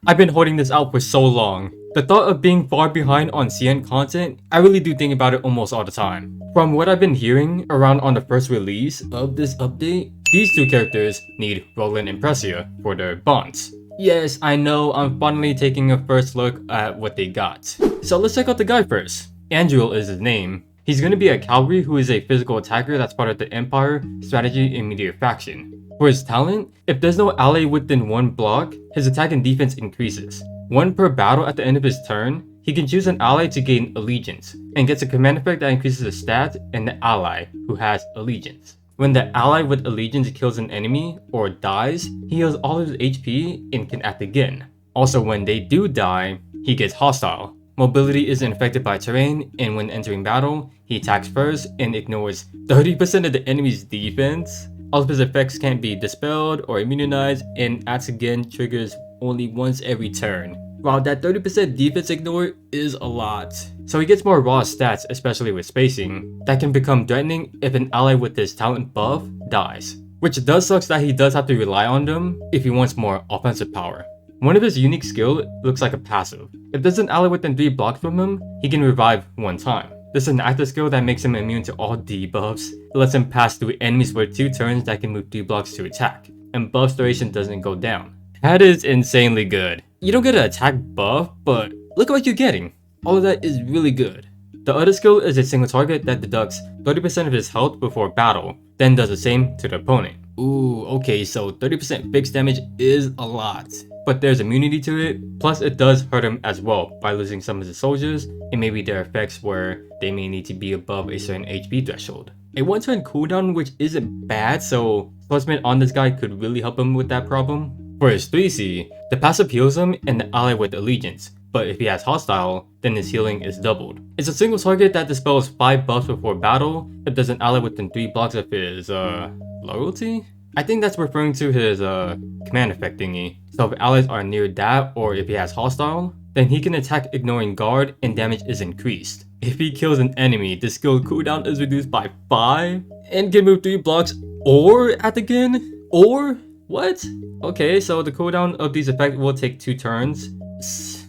I've been holding this out for so long. The thought of being far behind on CN content, I really do think about it almost all the time. From what I've been hearing around on the first release of this update, these two characters need Roland and Precia for their bonds. Yes, I know, I'm finally taking a first look at what they got. So let's check out the guy first. Andriole is his name. He's going to be a cavalry who is a physical attacker that's part of the Empire, Strategy, and Media faction. For his talent, if there's no ally within one block, his attack and defense increases. One per battle at the end of his turn, he can choose an ally to gain allegiance, and gets a command effect that increases the stat and the ally who has allegiance. When the ally with allegiance kills an enemy or dies, he heals all of his HP and can act again. Also, when they do die, he gets hostile. Mobility isn't affected by terrain, and when entering battle, he attacks first and ignores 30% of the enemy's defense. All of his effects can't be dispelled or immunized, and acts again triggers only once every turn. Wow, that 30% defense ignore is a lot. So he gets more raw stats, especially with spacing, that can become threatening if an ally with his talent buff dies. Which does suck that he does have to rely on them if he wants more offensive power. One of his unique skill looks like a passive. If there's an ally within 3 blocks from him, he can revive one time. This is an active skill that makes him immune to all debuffs. It lets him pass through enemies for 2 turns that can move 3 blocks to attack, and buff duration doesn't go down. That is insanely good. You don't get an attack buff, but look at what you're getting. All of that is really good. The other skill is a single target that deducts 30% of his health before battle, then does the same to the opponent. Ooh, okay, so 30% fixed damage is a lot. But there's immunity to it, plus it does hurt him as well by losing some of his soldiers and maybe their effects where they may need to be above a certain HP threshold. A 1-turn cooldown which isn't bad, so placement on this guy could really help him with that problem. For his 3C, the passive heals him and the ally with allegiance, but if he has hostile, then his healing is doubled. It's a single target that dispels 5 buffs before battle if there's an ally within 3 blocks of his, loyalty? I think that's referring to his, command effect thingy. So if allies are near that, or if he has hostile, then he can attack ignoring guard and damage is increased. If he kills an enemy, the skill cooldown is reduced by 5, and can move 3 blocks or act again? Or? What? Okay, so the cooldown of these effects will take 2 turns.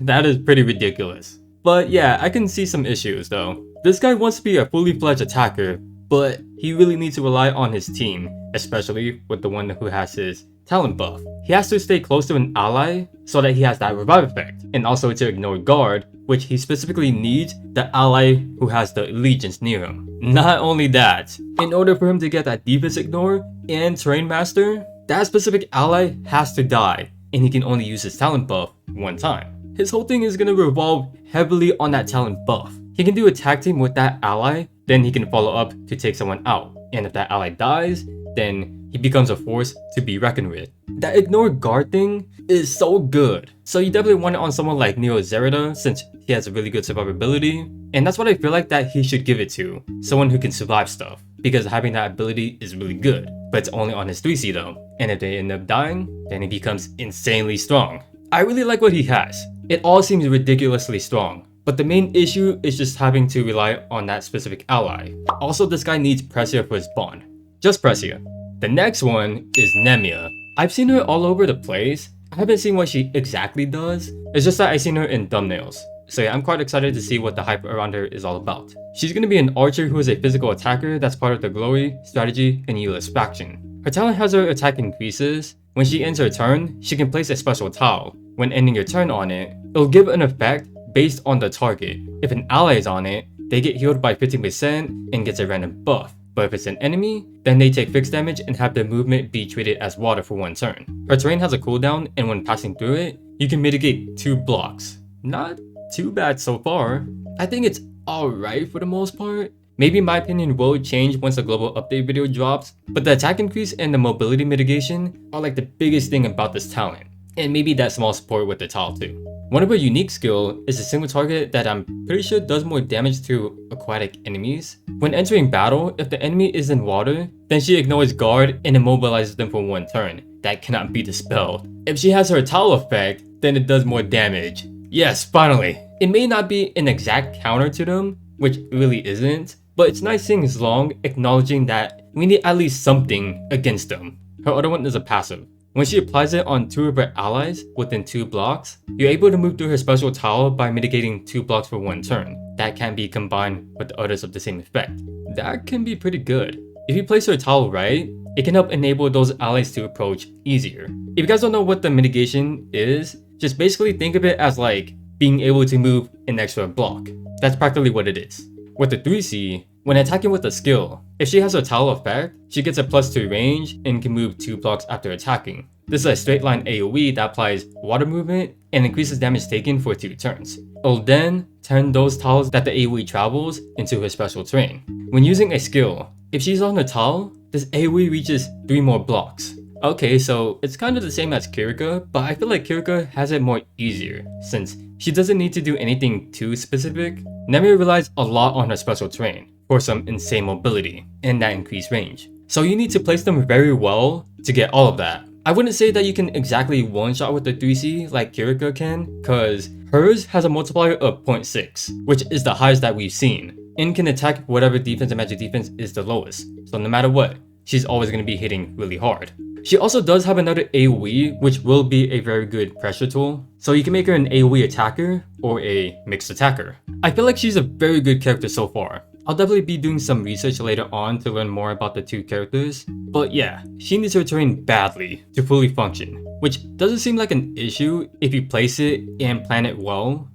That is pretty ridiculous. But yeah, I can see some issues though. This guy wants to be a fully fledged attacker, but he really needs to rely on his team, especially with the one who has his talent buff. He has to stay close to an ally so that he has that revive effect, and also to ignore guard, which he specifically needs the ally who has the allegiance near him. Not only that, in order for him to get that defense ignore and terrain master, that specific ally has to die, and he can only use his talent buff one time. His whole thing is gonna revolve heavily on that talent buff. He can do a tag team with that ally, then he can follow up to take someone out, and if that ally dies, then he becomes a force to be reckoned with. That ignore guard thing is so good. So you definitely want it on someone like Neo Zerida since he has a really good survivability, and that's what I feel like that he should give it to. Someone who can survive stuff, because having that ability is really good, but it's only on his 3C though, and if they end up dying, then he becomes insanely strong. I really like what he has. It all seems ridiculously strong, but the main issue is just having to rely on that specific ally. Also, this guy needs Precia for his bond. Just Precia. The next one is Nemia. I've seen her all over the place. I haven't seen what she exactly does. It's just that I've seen her in thumbnails. So yeah, I'm quite excited to see what the hype around her is all about. She's going to be an archer who is a physical attacker that's part of the Glory, Strategy, and Ulyss faction. Her talent has her attack increases. When she ends her turn, she can place a special tile. When ending your turn on it, it'll give an effect based on the target. If an ally is on it, they get healed by 15% and gets a random buff. But if it's an enemy, then they take fixed damage and have their movement be treated as water for 1 turn. Her terrain has a cooldown, and when passing through it, you can mitigate 2 blocks. Not too bad so far. I think it's alright for the most part. Maybe my opinion will change once the global update video drops, but the attack increase and the mobility mitigation are like the biggest thing about this talent. And maybe that small support with the tile too. One of her unique skill is a single target that I'm pretty sure does more damage to aquatic enemies. When entering battle, if the enemy is in water, then she ignores guard and immobilizes them for 1 turn. That cannot be dispelled. If she has her tile effect, then it does more damage. Yes, finally! It may not be an exact counter to them, which it really isn't, but it's nice seeing Zlong acknowledging that we need at least something against them. Her other one is a passive. When she applies it on 2 of her allies within 2 blocks, you're able to move through her special tile by mitigating 2 blocks for 1 turn. That can be combined with others of the same effect. That can be pretty good. If you place her tile right, it can help enable those allies to approach easier. If you guys don't know what the mitigation is, just basically think of it as like being able to move an extra block. That's practically what it is. With the 3C, when attacking with a skill, if she has a tile effect, she gets a +2 range and can move 2 blocks after attacking. This is a straight line AoE that applies water movement and increases damage taken for 2 turns. It'll then turn those tiles that the AoE travels into her special terrain. When using a skill, if she's on a tile, this AoE reaches 3 more blocks. Okay, so it's kind of the same as Kirika, but I feel like Kirika has it more easier, since she doesn't need to do anything too specific. Nemia relies a lot on her special terrain for some insane mobility and that increased range. So you need to place them very well to get all of that. I wouldn't say that you can exactly one-shot with the 3C like Kirika can, cause hers has a multiplier of 0.6, which is the highest that we've seen, and can attack whatever defense and magic defense is the lowest. So no matter what, she's always going to be hitting really hard. She also does have another AoE, which will be a very good pressure tool, so you can make her an AoE attacker or a mixed attacker. I feel like she's a very good character so far. I'll definitely be doing some research later on to learn more about the 2 characters, but yeah, she needs her terrain badly to fully function, which doesn't seem like an issue if you place it and plan it well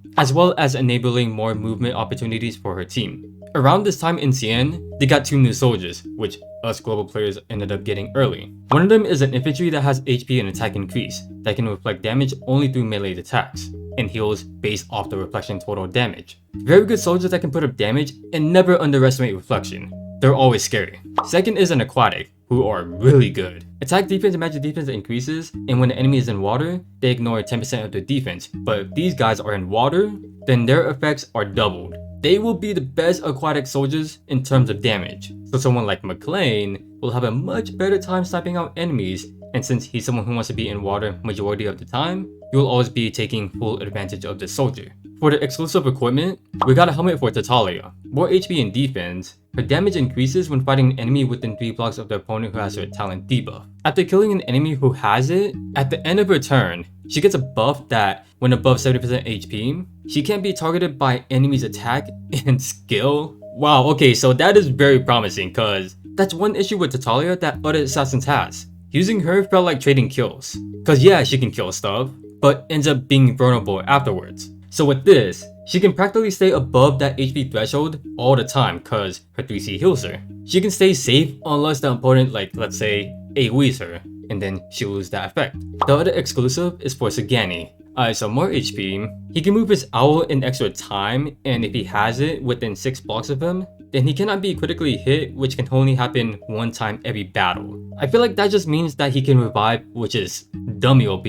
as enabling more movement opportunities for her team. Around this time in CN, they got 2 new soldiers, which us global players ended up getting early. One of them is an infantry that has HP and attack increase that can reflect damage only through melee attacks, and heals based off the reflection total damage. Very good soldiers that can put up damage and never underestimate reflection. They're always scary. Second is an aquatic, who are really good. Attack defense and magic defense increases, and when the enemy is in water, they ignore 10% of their defense. But if these guys are in water, then their effects are doubled. They will be the best aquatic soldiers in terms of damage. So someone like McLean will have a much better time sniping out enemies, and since he's someone who wants to be in water majority of the time, you'll always be taking full advantage of this soldier. For the exclusive equipment, we got a helmet for Tatalia. More HP and defense, her damage increases when fighting an enemy within 3 blocks of the opponent who has her talent debuff. After killing an enemy who has it, at the end of her turn, she gets a buff that when above 70% HP, she can't be targeted by enemies' attack and skill. Wow, okay, so that is very promising, cause that's one issue with Tatalia that other assassins has. Using her felt like trading kills, cause yeah, she can kill stuff, but ends up being vulnerable afterwards. So with this, she can practically stay above that HP threshold all the time cause her 3C heals her. She can stay safe unless the opponent, like let's say, AoEs her, and then she'll lose that effect. The other exclusive is for Sagani. So more HP, he can move his owl in extra time, and if he has it within 6 blocks of him, then he cannot be critically hit, which can only happen 1 time every battle. I feel like that just means that he can revive, which is dummy OP.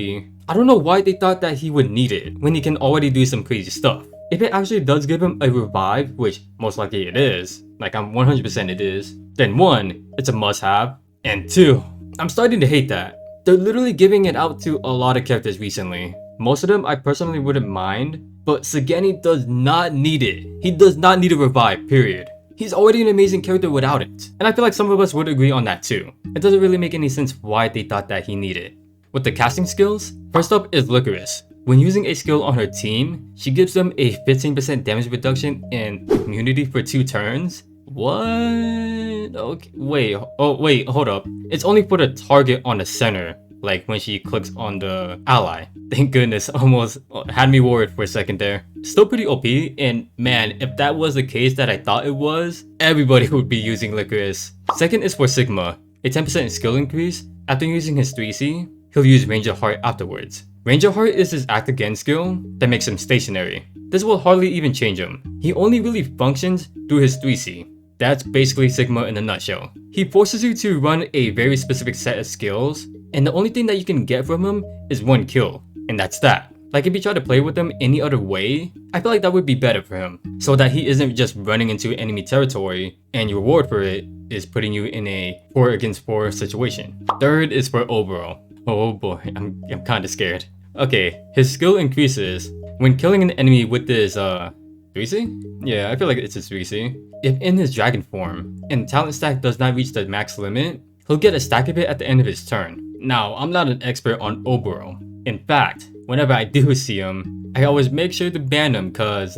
I don't know why they thought that he would need it, when he can already do some crazy stuff. If it actually does give him a revive, which most likely it is, like I'm 100% it is, then 1, it's a must-have, and 2, I'm starting to hate that. They're literally giving it out to a lot of characters recently. Most of them I personally wouldn't mind, but Sagani does not need it. He does not need a revive, period. He's already an amazing character without it. And I feel like some of us would agree on that too. It doesn't really make any sense why they thought that he needed it. With the casting skills, first up is Licorice. When using a skill on her team, she gives them a 15% damage reduction and immunity for 2 turns. What? Okay, wait, hold up. It's only for the target on the center, like when she clicks on the ally. Thank goodness, almost had me worried for a second there. Still pretty OP, and man, if that was the case that I thought it was, everybody would be using Licorice. Second is for Sigma, a 10% skill increase. After using his 3C, he'll use Ranger Heart afterwards. Ranger Heart is his act again skill that makes him stationary. This will hardly even change him. He only really functions through his 3C. That's basically Sigma in a nutshell. He forces you to run a very specific set of skills, and the only thing that you can get from him is 1 kill, and that's that. Like if you try to play with him any other way, I feel like that would be better for him, so that he isn't just running into enemy territory, and your reward for it is putting you in a 4 against 4 situation. Third is for Oboro. Oh boy, I'm kinda scared. Okay, his skill increases when killing an enemy with his 3C? Yeah, I feel like it's his 3C. If in his dragon form, and talent stack does not reach the max limit, he'll get a stack of it at the end of his turn. Now, I'm not an expert on Oboro. In fact, whenever I do see him, I always make sure to ban him cause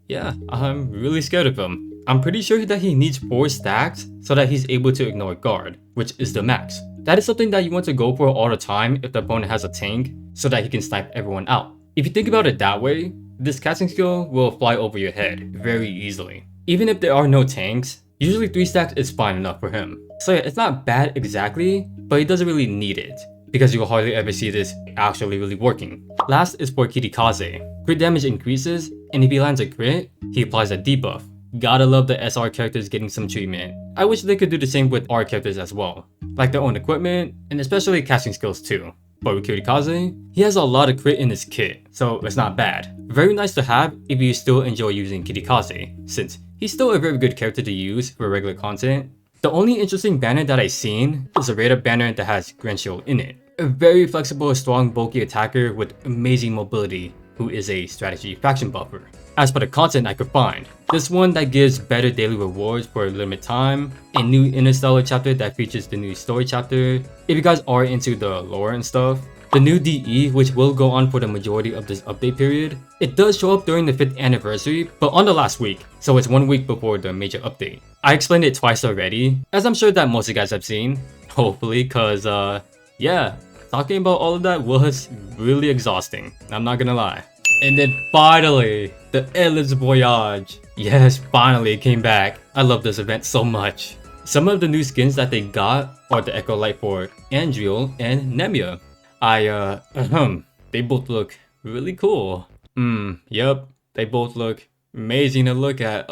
yeah, I'm really scared of him. I'm pretty sure that he needs 4 stacks so that he's able to ignore guard, which is the max. That is something that you want to go for all the time if the opponent has a tank, so that he can snipe everyone out. If you think about it that way, this casting skill will fly over your head very easily. Even if there are no tanks, usually 3 stacks is fine enough for him. So yeah, it's not bad exactly, but he doesn't really need it, because you will hardly ever see this actually really working. Last is for Kirikaze. Crit damage increases, and if he lands a crit, he applies a debuff. Gotta love the SR characters getting some treatment. I wish they could do the same with R characters as well, like their own equipment, and especially casting skills too. But with Kirikaze, he has a lot of crit in his kit, so it's not bad. Very nice to have if you still enjoy using Kirikaze, since he's still a very good character to use for regular content. The only interesting banner that I've seen is a Raider banner that has Grand Shield in it. A very flexible, strong, bulky attacker with amazing mobility, who is a strategy faction buffer. As for the content I could find, this one that gives better daily rewards for a limited time, a new Interstellar chapter that features the new story chapter, if you guys are into the lore and stuff, the new DE which will go on for the majority of this update period. It does show up during the 5th anniversary, but on the last week, so it's 1 week before the major update. I explained it twice already, as I'm sure that most of you guys have seen, hopefully, cause yeah, talking about all of that was really exhausting, I'm not gonna lie. And then finally, the Endless Voyage. Yes, finally it came back. I love this event so much. Some of the new skins that they got are the Echo Light for Andriole and Nemia. They both look really cool. Yep, they both look amazing to look at.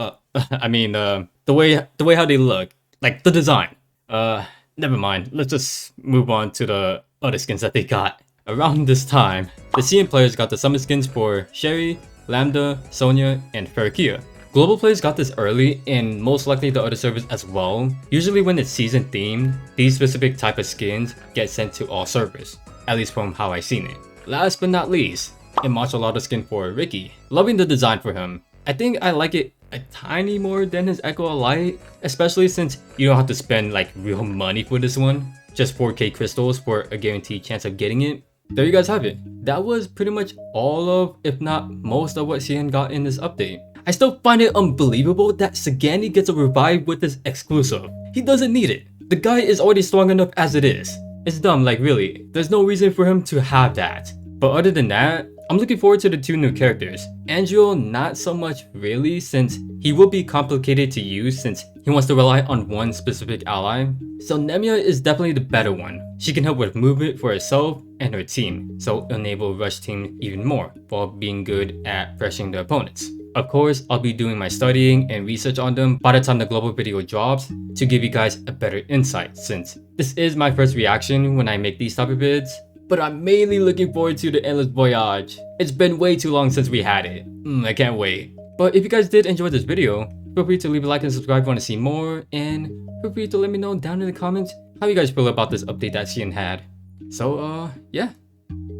I mean, the way how they look, like the design. Never mind. Let's just move on to the other skins that they got. Around this time, the CN players got the summon skins for Sherry, Lambda, Sonya, and Farakia. Global players got this early, and most likely the other servers as well. Usually when it's season themed, these specific type of skins get sent to all servers, at least from how I seen it. Last but not least, a martial artist skin for Ricky. Loving the design for him. I think I like it a tiny more than his Echo Light, especially since you don't have to spend like real money for this one. Just 4k crystals for a guaranteed chance of getting it. There you guys have it. That was pretty much all of, if not most of what CN got in this update. I still find it unbelievable that Sagani gets a revive with this exclusive. He doesn't need it. The guy is already strong enough as it is. It's dumb, like really. There's no reason for him to have that. But other than that, I'm looking forward to the 2 new characters. Andriole, not so much really, since he will be complicated to use since he wants to rely on one specific ally. So Nemia is definitely the better one. She can help with movement for herself and her team, so enable rush team even more while being good at pressuring the opponents. Of course, I'll be doing my studying and research on them by the time the global video drops to give you guys a better insight, since this is my first reaction when I make these type of vids. But I'm mainly looking forward to the Endless Voyage. It's been way too long since we had it. I can't wait. But if you guys did enjoy this video, feel free to leave a like and subscribe if you want to see more, and feel free to let me know down in the comments how you guys feel about this update that CN had. So yeah,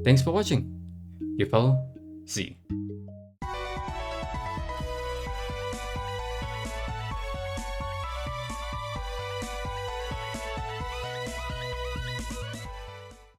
thanks for watching. Your fellow Z.